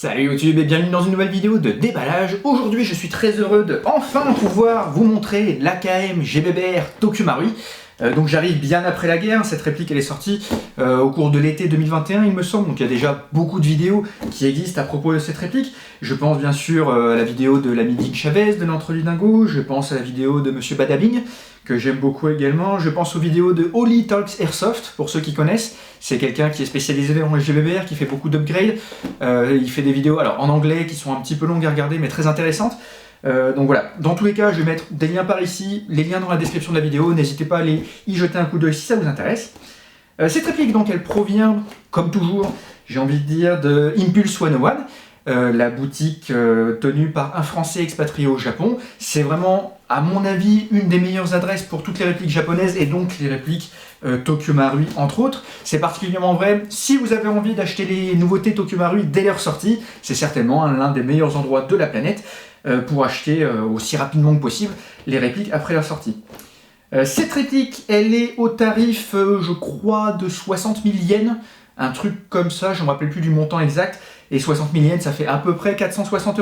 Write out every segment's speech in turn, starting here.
Salut YouTube et bienvenue dans une nouvelle vidéo de déballage. Aujourd'hui je suis très heureux de enfin pouvoir vous montrer l'AKM GBBR Tokyo Marui. Donc j'arrive bien après la guerre, cette réplique elle est sortie au cours de l'été 2021 il me semble, donc il y a déjà beaucoup de vidéos qui existent à propos de cette réplique. Je pense bien sûr à la vidéo de l'ami Dick Chavez de l'Entre du Dingo, je pense à la vidéo de Monsieur Badabing, que j'aime beaucoup également, je pense aux vidéos de Holy Talks Airsoft, pour ceux qui connaissent, c'est quelqu'un qui est spécialisé dans le GBBR, qui fait beaucoup d'upgrades, il fait des vidéos alors en anglais qui sont un petit peu longues à regarder mais très intéressantes. Donc voilà, dans tous les cas, je vais mettre des liens par ici, les liens dans la description de la vidéo, n'hésitez pas à aller y jeter un coup d'œil si ça vous intéresse. Cette réplique, donc, elle provient, comme toujours, j'ai envie de dire, de Impulse 101, la boutique tenue par un Français expatrié au Japon. C'est vraiment, à mon avis, une des meilleures adresses pour toutes les répliques japonaises et donc les répliques Tokyo Marui, entre autres. C'est particulièrement vrai si vous avez envie d'acheter les nouveautés Tokyo Marui dès leur sortie. C'est certainement l'un des meilleurs endroits de la planète pour acheter aussi rapidement que possible les répliques après leur sortie. Cette réplique, elle est au tarif, je crois, de 60 000 yens, un truc comme ça, je ne me rappelle plus du montant exact, et 60 000 yens, ça fait à peu près 460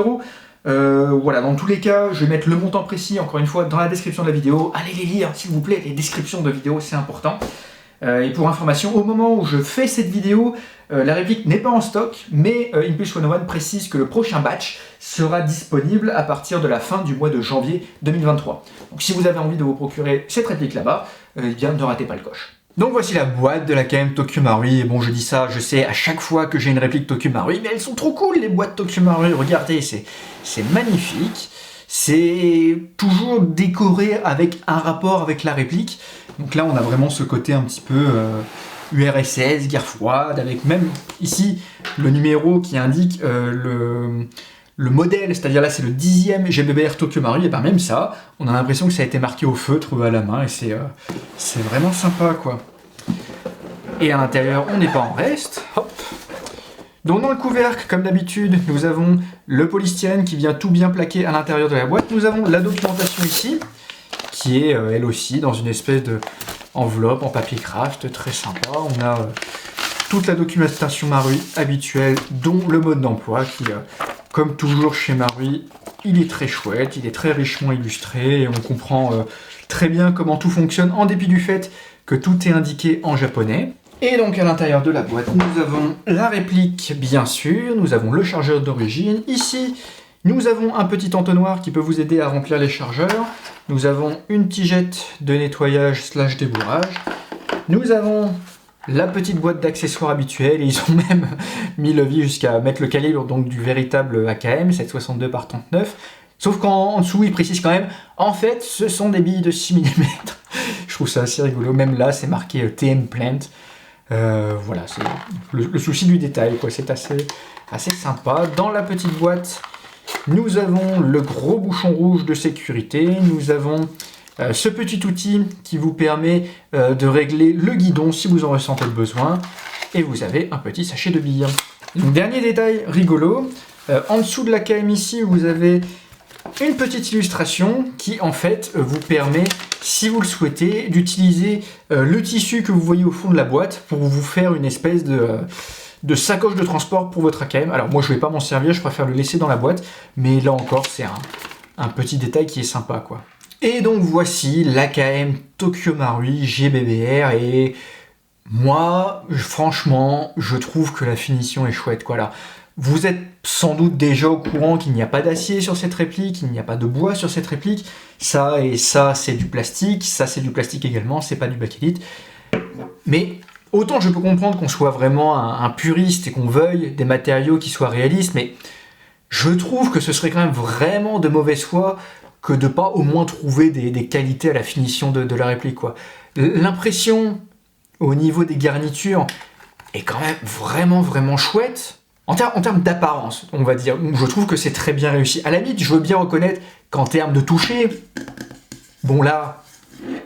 €. Voilà, dans tous les cas, je vais mettre le montant précis, encore une fois, dans la description de la vidéo. Allez les lire, s'il vous plaît, les descriptions de vidéos, c'est important. Et pour information, au moment où je fais cette vidéo, la réplique n'est pas en stock, mais Impulse 101 précise que le prochain batch sera disponible à partir de la fin du mois de janvier 2023. Donc si vous avez envie de vous procurer cette réplique là-bas, eh bien ne ratez pas le coche. Donc voici la boîte de l'AKM Tokyo Marui, et bon je dis ça, je sais à chaque fois que j'ai une réplique Tokyo Marui, mais elles sont trop cool les boîtes Tokyo Marui, regardez, c'est magnifique, c'est toujours décoré avec un rapport avec la réplique, donc là on a vraiment ce côté un petit peu URSS, guerre froide, avec même ici le numéro qui indique le modèle, c'est-à-dire là c'est le 10e GBBR Tokyo Marui, et bien même ça, on a l'impression que ça a été marqué au feutre à la main, et c'est vraiment sympa quoi. Et à l'intérieur, on n'est pas en reste, hop. Donc dans le couvercle, comme d'habitude, nous avons le polystyrène qui vient tout bien plaqué à l'intérieur de la boîte, nous avons la documentation ici, qui est elle aussi dans une espèce de enveloppe en papier craft, très sympa, on a toute la documentation Marui habituelle, dont le mode d'emploi qui... comme toujours chez Marui, il est très chouette, il est très richement illustré et on comprend très bien comment tout fonctionne en dépit du fait que tout est indiqué en japonais. Et donc à l'intérieur de la boîte, nous avons la réplique bien sûr, nous avons le chargeur d'origine. Ici, nous avons un petit entonnoir qui peut vous aider à remplir les chargeurs. Nous avons une tigette de nettoyage / débourrage. Nous avons la petite boîte d'accessoires habituelle, et ils ont même mis le levier jusqu'à mettre le calibre donc du véritable AKM, 7,62 par 39. Sauf qu'en dessous, ils précisent quand même, en fait, ce sont des billes de 6 mm. Je trouve ça assez rigolo. Même là, c'est marqué TM Plant. Voilà, c'est le souci du détail, quoi. C'est assez sympa. Dans la petite boîte, nous avons le gros bouchon rouge de sécurité. Nous avons ce petit outil qui vous permet de régler le guidon si vous en ressentez le besoin. Et vous avez un petit sachet de billes. Donc, dernier détail rigolo, en dessous de l'AKM ici, vous avez une petite illustration qui en fait vous permet, si vous le souhaitez, d'utiliser le tissu que vous voyez au fond de la boîte pour vous faire une espèce de sacoche de transport pour votre AKM. Alors moi je ne vais pas m'en servir, je préfère le laisser dans la boîte, mais là encore c'est un petit détail qui est sympa quoi. Et donc voici l'AKM Tokyo Marui GBBR, et moi franchement je trouve que la finition est chouette quoi là. Vous êtes sans doute déjà au courant qu'il n'y a pas d'acier sur cette réplique, il n'y a pas de bois sur cette réplique, ça et ça c'est du plastique, ça c'est du plastique également, c'est pas du bakélite. Mais autant je peux comprendre qu'on soit vraiment un puriste et qu'on veuille des matériaux qui soient réalistes, mais je trouve que ce serait quand même vraiment de mauvaise foi que de pas au moins trouver des qualités à la finition de la réplique quoi. L'impression au niveau des garnitures est quand même vraiment chouette. En termes d'apparence, on va dire, je trouve que c'est très bien réussi. À la limite, je veux bien reconnaître qu'en termes de toucher, bon là,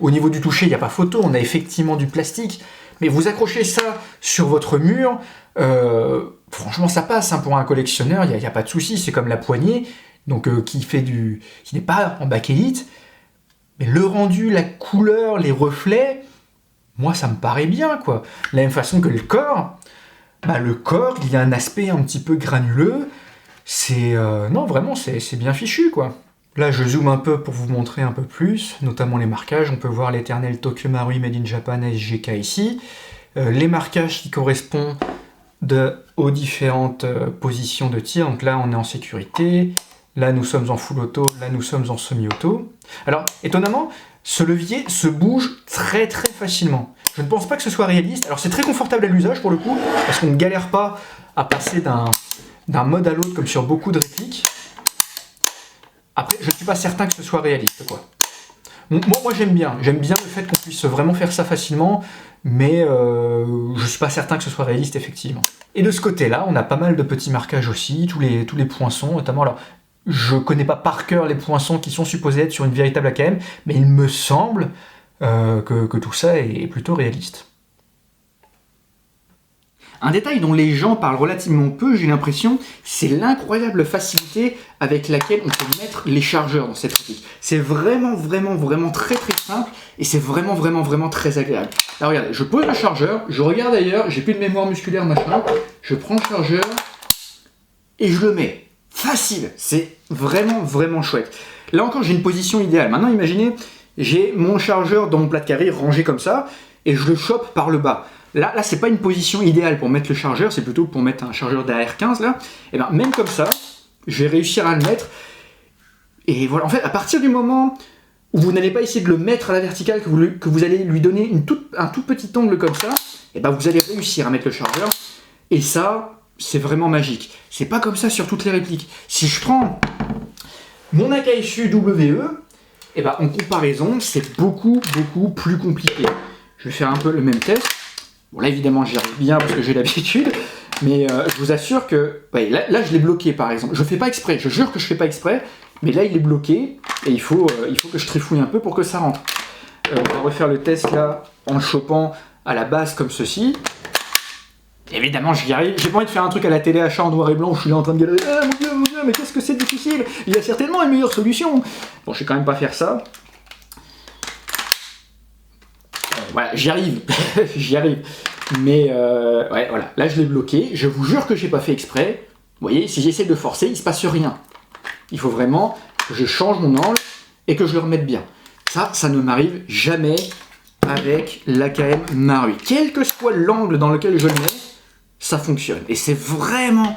au niveau du toucher, il n'y a pas photo, on a effectivement du plastique, mais vous accrochez ça sur votre mur, franchement ça passe, hein, pour un collectionneur, il n'y a pas de souci, c'est comme la poignée, donc qui n'est pas en bakélite, mais le rendu, la couleur, les reflets, moi ça me paraît bien, quoi. De la même façon que le corps. le corps, il y a un aspect un petit peu granuleux. Non, vraiment, c'est bien fichu, quoi. Là, je zoome un peu pour vous montrer un peu plus, notamment les marquages. On peut voir l'éternel Tokyo Marui Made in Japan SGK ici. Les marquages qui correspondent aux différentes positions de tir. Donc là, on est en sécurité. Là, nous sommes en full auto. Là, nous sommes en semi-auto. Alors, étonnamment, ce levier se bouge très très facilement. Je ne pense pas que ce soit réaliste. Alors, c'est très confortable à l'usage pour le coup, parce qu'on ne galère pas à passer d'un mode à l'autre comme sur beaucoup de répliques. Après, je ne suis pas certain que ce soit réaliste, quoi. Moi j'aime bien le fait qu'on puisse vraiment faire ça facilement, mais je suis pas certain que ce soit réaliste, effectivement. Et de ce côté-là, on a pas mal de petits marquages aussi, tous les poinçons, notamment. Alors, je connais pas par cœur les poinçons qui sont supposés être sur une véritable AKM, mais il me semble que tout ça est plutôt réaliste. Un détail dont les gens parlent relativement peu, j'ai l'impression, c'est l'incroyable facilité avec laquelle on peut mettre les chargeurs dans cette réplique. C'est vraiment très très simple et c'est vraiment très agréable. Alors regardez, je pose le chargeur, je regarde ailleurs, j'ai plus de mémoire musculaire machin, je prends le chargeur et je le mets. Facile, c'est vraiment chouette. Là encore, j'ai une position idéale. Maintenant, imaginez, j'ai mon chargeur dans mon plat de carré rangé comme ça et je le chope par le bas. Là, c'est pas une position idéale pour mettre le chargeur, c'est plutôt pour mettre un chargeur d'AR15 là. Et bien même comme ça, je vais réussir à le mettre. Et voilà, en fait, à partir du moment où vous n'allez pas essayer de le mettre à la verticale, que vous allez lui donner un tout petit angle comme ça, et ben vous allez réussir à mettre le chargeur. Et ça, c'est vraiment magique. C'est pas comme ça sur toutes les répliques. Si je prends mon Akaesu WE, et ben en comparaison, c'est beaucoup plus compliqué. Je vais faire un peu le même test. Bon, là, évidemment, j'y arrive bien parce que j'ai l'habitude, mais je vous assure que... Ouais, là, je l'ai bloqué, par exemple. Je fais pas exprès, je jure que je fais pas exprès, mais là, il est bloqué, et il faut que je trifouille un peu pour que ça rentre. On va refaire le test, là, en le chopant à la base, comme ceci. Évidemment, j'y arrive. J'ai pas envie de faire un truc à la télé achat en noir et blanc où je suis là en train de galérer. Ah, mon Dieu, mais qu'est-ce que c'est difficile! Il y a certainement une meilleure solution! Bon, je vais quand même pas faire ça. Voilà, j'y arrive, j'y arrive. Mais ouais, voilà, là je l'ai bloqué. Je vous jure que j'ai pas fait exprès. Vous voyez, si j'essaie de forcer, il se passe rien. Il faut vraiment que je change mon angle et que je le remette bien. Ça ne m'arrive jamais avec l'AKM Marui. Quel que soit l'angle dans lequel je le mets, ça fonctionne. Et c'est vraiment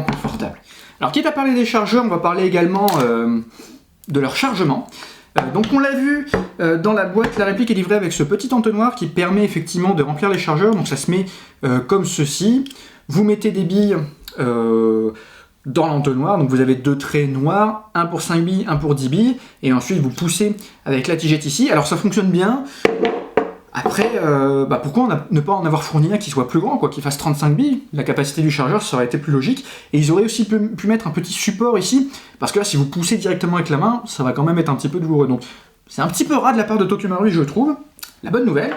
confortable. Alors, quitte à parler des chargeurs, on va parler également de leur chargement. Donc on l'a vu dans la boîte, la réplique est livrée avec ce petit entonnoir qui permet effectivement de remplir les chargeurs. Donc ça se met comme ceci. Vous mettez des billes dans l'entonnoir. Donc vous avez deux traits noirs, un pour 5 billes, un pour 10 billes. Et ensuite vous poussez avec la tigette ici. Alors ça fonctionne bien. Après, pourquoi ne pas en avoir fourni un qui soit plus grand, quoi, qui fasse 35 billes? La capacité du chargeur, ça aurait été plus logique. Et ils auraient aussi pu mettre un petit support ici, parce que là, si vous poussez directement avec la main, ça va quand même être un petit peu douloureux. Donc, c'est un petit peu ras de la part de Tokyo Marui, je trouve. La bonne nouvelle,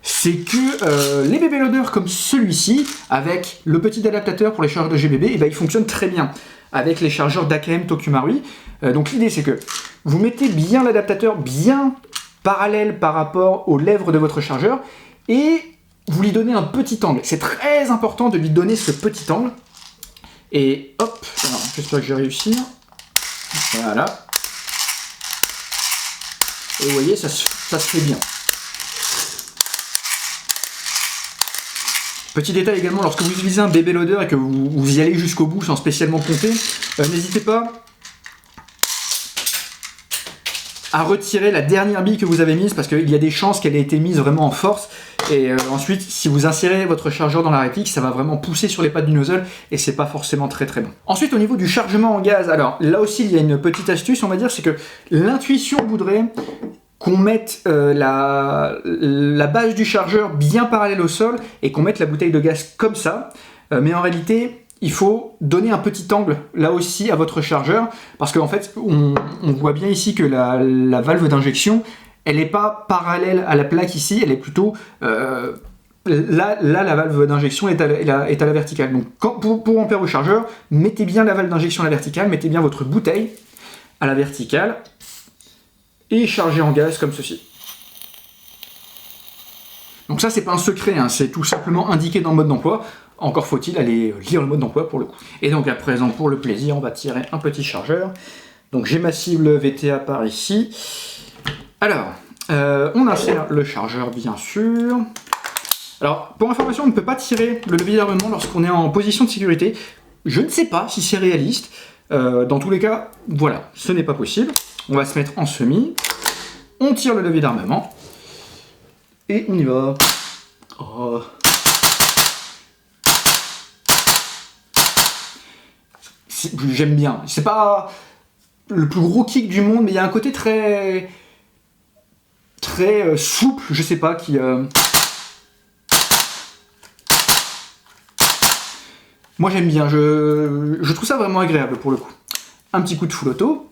c'est que les bébé loaders comme celui-ci, avec le petit adaptateur pour les chargeurs de GBB, ils fonctionnent très bien avec les chargeurs d'AKM Tokyo Marui. Donc, l'idée, c'est que vous mettez bien l'adaptateur bien parallèle par rapport aux lèvres de votre chargeur et vous lui donnez un petit angle. C'est très important de lui donner ce petit angle. Et hop, j'espère que je vais réussir. Voilà. Et vous voyez, ça se fait bien. Petit détail également, lorsque vous utilisez un bébé loader et que vous y allez jusqu'au bout sans spécialement compter, n'hésitez pas à retirer la dernière bille que vous avez mise parce qu'il y a des chances qu'elle ait été mise vraiment en force et ensuite si vous insérez votre chargeur dans la réplique ça va vraiment pousser sur les pattes du nozzle et c'est pas forcément très bon. Ensuite au niveau du chargement en gaz, alors là aussi il y a une petite astuce on va dire, c'est que l'intuition voudrait qu'on mette la base du chargeur bien parallèle au sol et qu'on mette la bouteille de gaz comme ça, mais en réalité il faut donner un petit angle là aussi à votre chargeur parce qu'en fait on voit bien ici que la valve d'injection elle n'est pas parallèle à la plaque ici, elle est plutôt là la valve d'injection est à la verticale. Donc pour remplir vos chargeurs, mettez bien la valve d'injection à la verticale, mettez bien votre bouteille à la verticale et chargez en gaz comme ceci. Donc Donc ça, c'est pas un secret, hein, c'est tout simplement indiqué dans le mode d'emploi. Encore faut-il aller lire le mode d'emploi pour le coup. Et donc à présent, pour le plaisir, on va tirer un petit chargeur. Donc j'ai ma cible VTA par ici. Alors, on insère le chargeur bien sûr. Alors, pour information, on ne peut pas tirer le levier d'armement lorsqu'on est en position de sécurité. Je ne sais pas si c'est réaliste. Dans tous les cas, voilà, ce n'est pas possible. On va se mettre en semi. On tire le levier d'armement. Et on y va. Oh. J'aime bien. C'est pas le plus gros kick du monde, mais il y a un côté très souple, je sais pas, qui... Moi j'aime bien, je trouve ça vraiment agréable pour le coup. Un petit coup de full auto.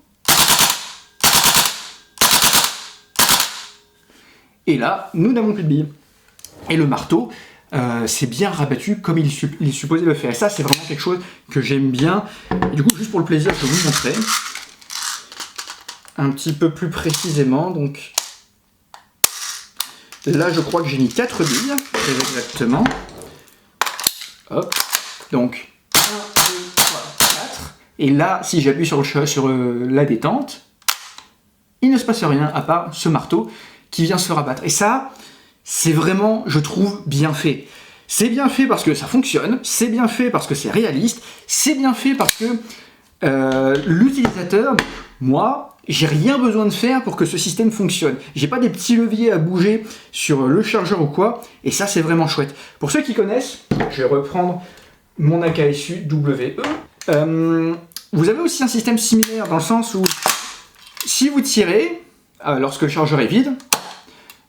Et là, nous n'avons plus de billes. Et le marteau, c'est bien rabattu comme il est supposé le faire. Et ça, c'est vraiment quelque chose que j'aime bien. Et du coup, juste pour le plaisir, je vais vous montrer. Un petit peu plus précisément, donc... Là, je crois que j'ai mis 4 billes, très exactement. Hop. Donc, 1, 2, 3, 4. Et là, si j'appuie sur la détente, il ne se passe rien à part ce marteau qui vient se rabattre. Et ça, c'est vraiment, je trouve, bien fait. C'est bien fait parce que ça fonctionne, c'est bien fait parce que c'est réaliste, c'est bien fait parce que l'utilisateur, moi, j'ai rien besoin de faire pour que ce système fonctionne. J'ai pas des petits leviers à bouger sur le chargeur ou quoi, et ça, c'est vraiment chouette. Pour ceux qui connaissent, je vais reprendre mon AKSU WE. Vous avez aussi un système similaire dans le sens où si vous tirez, lorsque le chargeur est vide,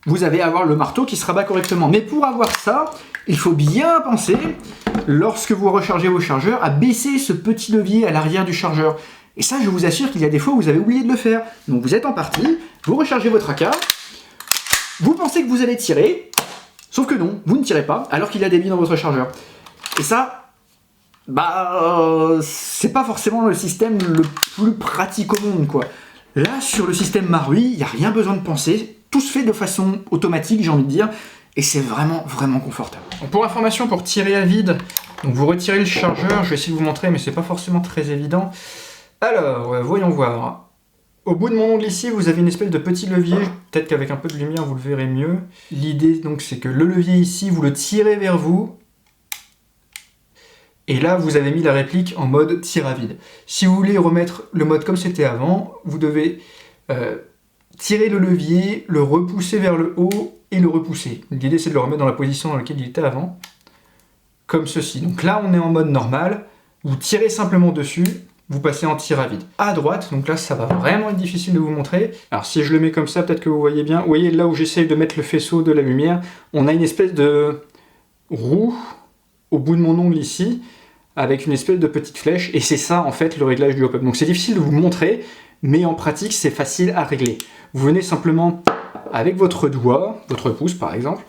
vous allez avoir le marteau qui se rabat correctement. Mais pour avoir ça, il faut bien penser, lorsque vous rechargez vos chargeurs, à baisser ce petit levier à l'arrière du chargeur. Et ça, je vous assure qu'il y a des fois où vous avez oublié de le faire. Donc vous êtes en partie, vous rechargez votre AK, vous pensez que vous allez tirer, sauf que non, vous ne tirez pas, alors qu'il y a des billes dans votre chargeur. Et ça, c'est pas forcément le système le plus pratique au monde, quoi. Là, sur le système Marui, il n'y a rien besoin de penser, tout se fait de façon automatique, j'ai envie de dire, et c'est vraiment, vraiment confortable. Donc pour information, pour tirer à vide, donc vous retirez le chargeur, je vais essayer de vous montrer, mais c'est pas forcément très évident. Alors, voyons voir. Au bout de mon ongle ici, vous avez une espèce de petit levier, peut-être qu'avec un peu de lumière, vous le verrez mieux. L'idée, donc, c'est que le levier ici, vous le tirez vers vous, et là, vous avez mis la réplique en mode tir à vide. Si vous voulez remettre le mode comme c'était avant, vous devez tirer le levier, le repousser vers le haut et le repousser. L'idée, c'est de le remettre dans la position dans laquelle il était avant, comme ceci. Donc là, on est en mode normal, vous tirez simplement dessus, vous passez en tir à vide. À droite, donc là, ça va vraiment être difficile de vous montrer. Alors si je le mets comme ça, peut-être que vous voyez bien. Vous voyez, là où j'essaye de mettre le faisceau de la lumière, on a une espèce de roue au bout de mon ongle ici, avec une espèce de petite flèche, et c'est ça en fait le réglage du hop-up. Donc c'est difficile de vous montrer, mais en pratique c'est facile à régler. Vous venez simplement avec votre doigt, votre pouce par exemple,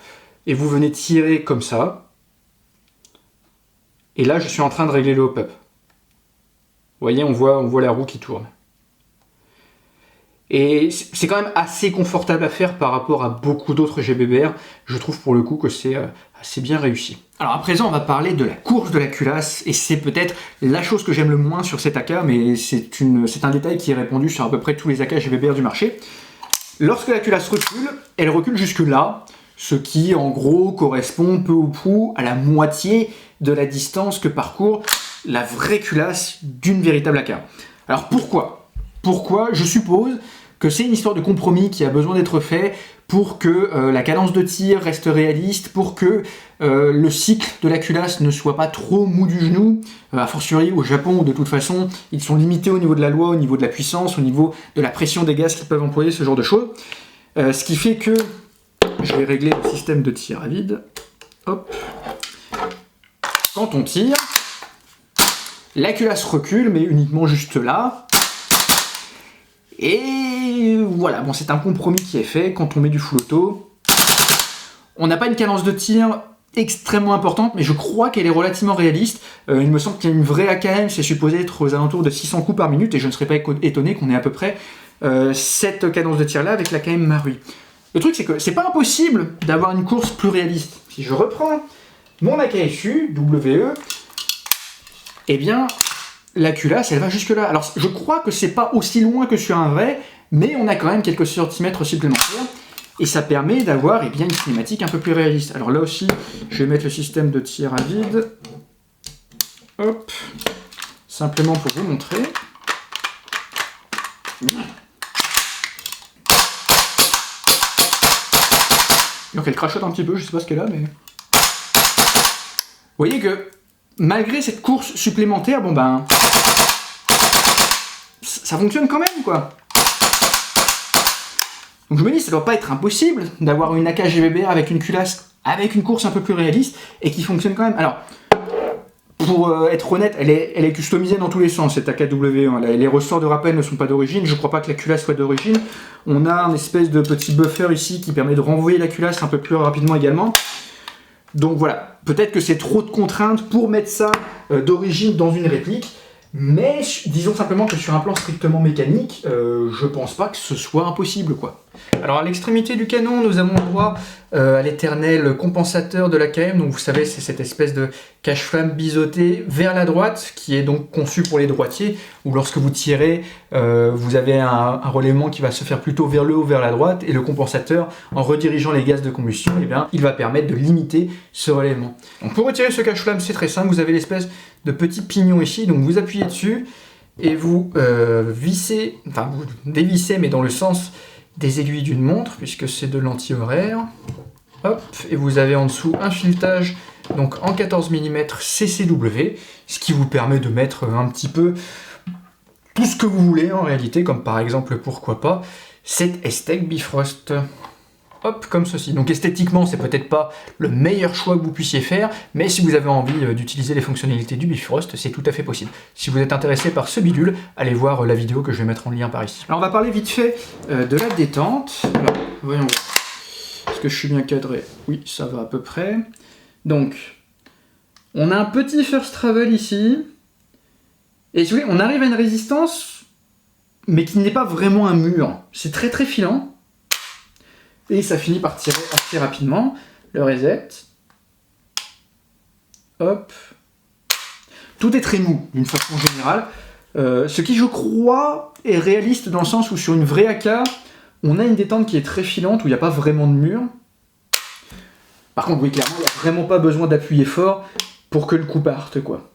et vous venez tirer comme ça, et là je suis en train de régler le hop-up. Vous voyez, on voit la roue qui tourne. Et c'est quand même assez confortable à faire par rapport à beaucoup d'autres GBBR. Je trouve pour le coup que c'est assez bien réussi. Alors à présent, on va parler de la course de la culasse, et c'est peut-être la chose que j'aime le moins sur cet AK, mais c'est un détail qui est répandu sur à peu près tous les AK GBBR du marché. Lorsque la culasse recule, elle recule jusque là, ce qui en gros correspond peu ou prou à la moitié de la distance que parcourt la vraie culasse d'une véritable AK. Alors pourquoi ? Je suppose que c'est une histoire de compromis qui a besoin d'être fait pour que la cadence de tir reste réaliste, pour que le cycle de la culasse ne soit pas trop mou du genou, a fortiori au Japon où de toute façon ils sont limités au niveau de la loi, au niveau de la puissance, au niveau de la pression des gaz qu'ils peuvent employer, ce genre de choses. Ce qui fait que je vais régler le système de tir à vide. Hop. Quand on tire, la culasse recule, mais uniquement juste là. Et voilà, bon, c'est un compromis qui est fait. Quand on met du full auto, on n'a pas une cadence de tir extrêmement importante, mais je crois qu'elle est relativement réaliste. Il me semble qu'il y a une vraie AKM, c'est supposé être aux alentours de 600 coups par minute, et je ne serais pas étonné qu'on ait à peu près cette cadence de tir là avec l'AKM Marui. Le truc, c'est que c'est pas impossible d'avoir une course plus réaliste. Si je reprends mon AKSU, WE, eh bien, la culasse, elle va jusque là. Alors, je crois que c'est pas aussi loin que sur un vrai, mais on a quand même quelques centimètres supplémentaires, et ça permet d'avoir une cinématique un peu plus réaliste. Alors là aussi, je vais mettre le système de tir à vide. Hop, simplement pour vous montrer. Donc elle crachote un petit peu, je sais pas ce qu'elle a, mais... Vous voyez que, malgré cette course supplémentaire, bon ben... ça fonctionne quand même, quoi. Donc je me dis, ça doit pas être impossible d'avoir une AK GBBR avec une culasse, avec une course un peu plus réaliste, et qui fonctionne quand même. Alors, pour être honnête, elle est customisée dans tous les sens, cette AKW. Les ressorts de rappel ne sont pas d'origine, je crois pas que la culasse soit d'origine. On a un espèce de petit buffer ici qui permet de renvoyer la culasse un peu plus rapidement également. Donc voilà, peut-être que c'est trop de contraintes pour mettre ça d'origine dans une réplique, mais disons simplement que sur un plan strictement mécanique, je pense pas que ce soit impossible, quoi. Alors à l'extrémité du canon, nous avons droit à l'éternel compensateur de l'AKM, donc vous savez, c'est cette espèce de cache-flamme biseauté vers la droite, qui est donc conçu pour les droitiers, où lorsque vous tirez, vous avez un relèvement qui va se faire plutôt vers le haut, vers la droite, et le compensateur, en redirigeant les gaz de combustion, eh bien, il va permettre de limiter ce relèvement. Donc pour retirer ce cache-flamme, c'est très simple, vous avez l'espèce de petit pignon ici, donc vous appuyez dessus, et vous vissez, enfin vous dévissez, mais dans le sens des aiguilles d'une montre, puisque c'est de l'anti-horaire. Hop, et vous avez en dessous un filetage donc en 14 mm CCW, ce qui vous permet de mettre un petit peu tout ce que vous voulez en réalité, comme par exemple, pourquoi pas, cette Estec Bifrost. Hop, comme ceci. Donc esthétiquement, c'est peut-être pas le meilleur choix que vous puissiez faire, mais si vous avez envie d'utiliser les fonctionnalités du Bifrost, c'est tout à fait possible. Si vous êtes intéressé par ce bidule, allez voir la vidéo que je vais mettre en lien par ici. Alors on va parler vite fait de la détente. Alors, voyons voir. Est-ce que je suis bien cadré? Oui, ça va à peu près. Donc, on a un petit first travel ici. Et vous voyez, on arrive à une résistance, mais qui n'est pas vraiment un mur. C'est très très filant. Et ça finit par tirer assez rapidement. Le reset. Hop. Tout est très mou, d'une façon générale. Ce qui, je crois, est réaliste dans le sens où sur une vraie AK, on a une détente qui est très filante, où il n'y a pas vraiment de mur. Par contre, oui, clairement, il n'y a vraiment pas besoin d'appuyer fort pour que le coup parte, quoi.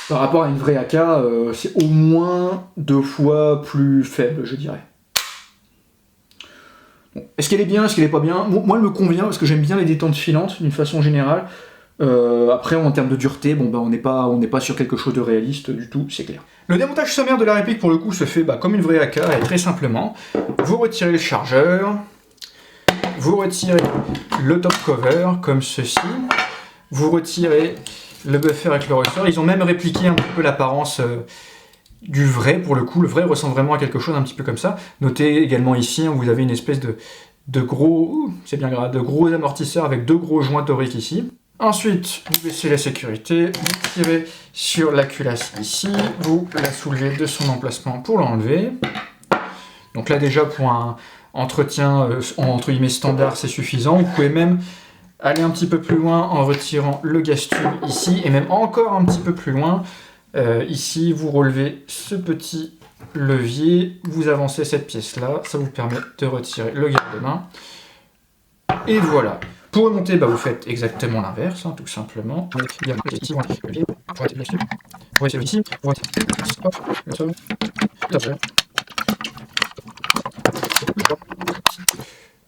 Par rapport à une vraie AK, c'est au moins 2 fois plus faible, je dirais. Bon. Est-ce qu'elle est bien, est-ce qu'elle est pas bien? Moi, elle me convient, parce que j'aime bien les détentes filantes, d'une façon générale. Après, en termes de dureté, bon, bah, on n'est pas sur quelque chose de réaliste du tout, c'est clair. Le démontage sommaire de la réplique, pour le coup, se fait comme une vraie AK, et très simplement. Vous retirez le chargeur, vous retirez le top cover, comme ceci, vous retirez le buffer avec le ressort. Ils ont même répliqué un petit peu l'apparence du vrai, pour le coup. Le vrai ressemble vraiment à quelque chose un petit peu comme ça. Notez également ici, vous avez une espèce de gros, c'est bien grave, de gros amortisseurs avec 2 gros joints toriques ici. Ensuite, vous baissez la sécurité, vous tirez sur la culasse ici, vous la soulevez de son emplacement pour l'enlever. Donc là déjà pour un entretien entre guillemets standard, c'est suffisant. Vous pouvez même aller un petit peu plus loin en retirant le gaz tube ici, et même encore un petit peu plus loin. Ici, vous relevez ce petit levier, vous avancez cette pièce-là, ça vous permet de retirer le garde-main. Et voilà. Pour remonter, vous faites exactement l'inverse, tout simplement.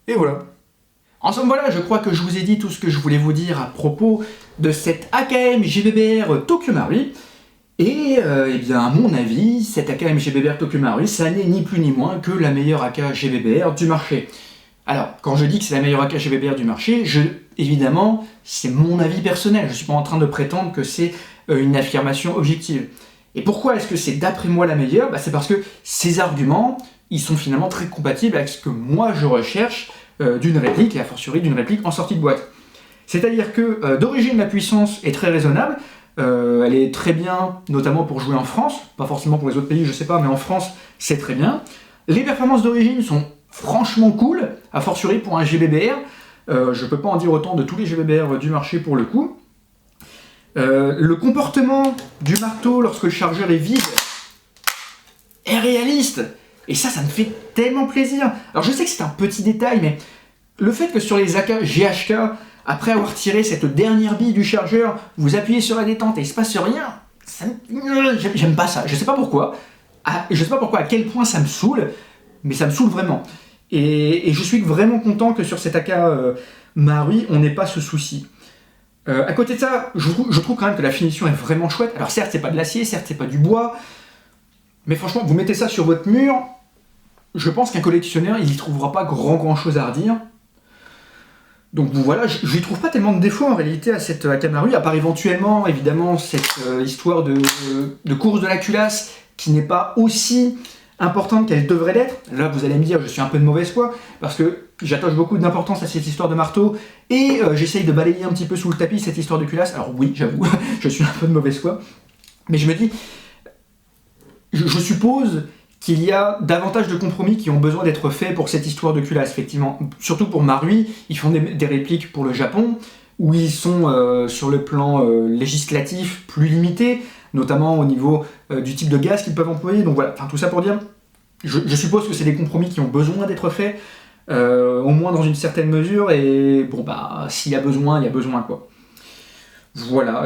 Et voilà. En somme, voilà, je crois que je vous ai dit tout ce que je voulais vous dire à propos de cette AKM GBBR Tokyo Marui. Et eh bien, à mon avis, cette AKM GBBR Tokyo Marui, ça n'est ni plus ni moins que la meilleure AK GBBR du marché. Alors, quand je dis que c'est la meilleure AK GBBR du marché, évidemment, c'est mon avis personnel. Je ne suis pas en train de prétendre que c'est une affirmation objective. Et pourquoi est-ce que c'est d'après moi la meilleure? C'est parce que ces arguments, ils sont finalement très compatibles avec ce que moi je recherche d'une réplique, et a fortiori d'une réplique en sortie de boîte. C'est-à-dire que d'origine, la puissance est très raisonnable. Elle est très bien, notamment pour jouer en France, pas forcément pour les autres pays, je sais pas, mais en France, c'est très bien. Les performances d'origine sont franchement cool, a fortiori pour un GBBR. Je peux pas en dire autant de tous les GBBR du marché pour le coup. Le comportement du marteau lorsque le chargeur est vide est réaliste. Et ça me fait tellement plaisir. Alors je sais que c'est un petit détail, mais le fait que sur les AK GHK, après avoir tiré cette dernière bille du chargeur, vous appuyez sur la détente et il se passe rien, j'aime pas ça. Je sais pas pourquoi. Je sais pas pourquoi, à quel point ça me saoule, mais ça me saoule vraiment. Et je suis vraiment content que sur cet AK Marui, on n'ait pas ce souci. À côté de ça, je trouve quand même que la finition est vraiment chouette. Alors certes, c'est pas de l'acier, certes, c'est pas du bois, mais franchement, vous mettez ça sur votre mur, je pense qu'un collectionneur, il y trouvera pas grand chose à redire. Donc bon, voilà, je lui trouve pas tellement de défauts en réalité à cette AK Marui, à part éventuellement, évidemment, cette histoire de course de la culasse qui n'est pas aussi importante qu'elle devrait l'être. Là, vous allez me dire, je suis un peu de mauvaise foi, parce que j'attache beaucoup d'importance à cette histoire de marteau, et j'essaye de balayer un petit peu sous le tapis cette histoire de culasse. Alors oui, j'avoue, je suis un peu de mauvaise foi, mais je me dis, je suppose qu'il y a davantage de compromis qui ont besoin d'être faits pour cette histoire de culasse, effectivement. Surtout pour Marui, ils font des répliques pour le Japon, où ils sont sur le plan législatif plus limités, notamment au niveau du type de gaz qu'ils peuvent employer. Donc voilà, enfin, tout ça pour dire, je suppose que c'est des compromis qui ont besoin d'être faits, au moins dans une certaine mesure, et bon bah, s'il y a besoin, il y a besoin quoi. Voilà,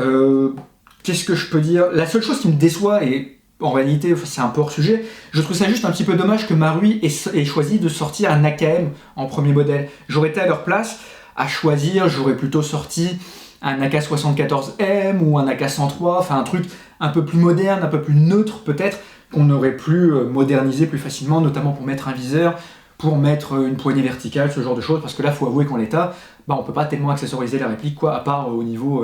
qu'est-ce que je peux dire? La seule chose qui me déçoit, et en réalité c'est un peu hors sujet, je trouve ça juste un petit peu dommage que Marui ait choisi de sortir un AKM en premier modèle. J'aurais été à leur place, à choisir, j'aurais plutôt sorti un AK74M ou un AK103, enfin un truc un peu plus moderne, un peu plus neutre peut-être, qu'on aurait pu moderniser plus facilement, notamment pour mettre un viseur, pour mettre une poignée verticale, ce genre de choses, parce que là, faut avouer qu'en l'état, bah, on peut pas tellement accessoriser la réplique, quoi, à part au niveau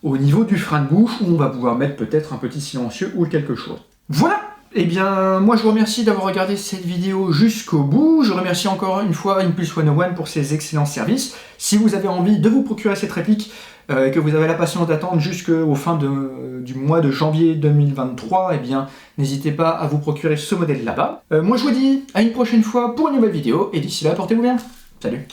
du frein de bouche, où on va pouvoir mettre peut-être un petit silencieux ou quelque chose. Voilà! Eh bien, moi je vous remercie d'avoir regardé cette vidéo jusqu'au bout. Je remercie encore une fois Impulse 101 pour ses excellents services. Si vous avez envie de vous procurer cette réplique, et que vous avez la patience d'attendre jusqu'au fin du mois de janvier 2023, eh bien, n'hésitez pas à vous procurer ce modèle là-bas. Moi je vous dis à une prochaine fois pour une nouvelle vidéo, et d'ici là, portez-vous bien. Salut!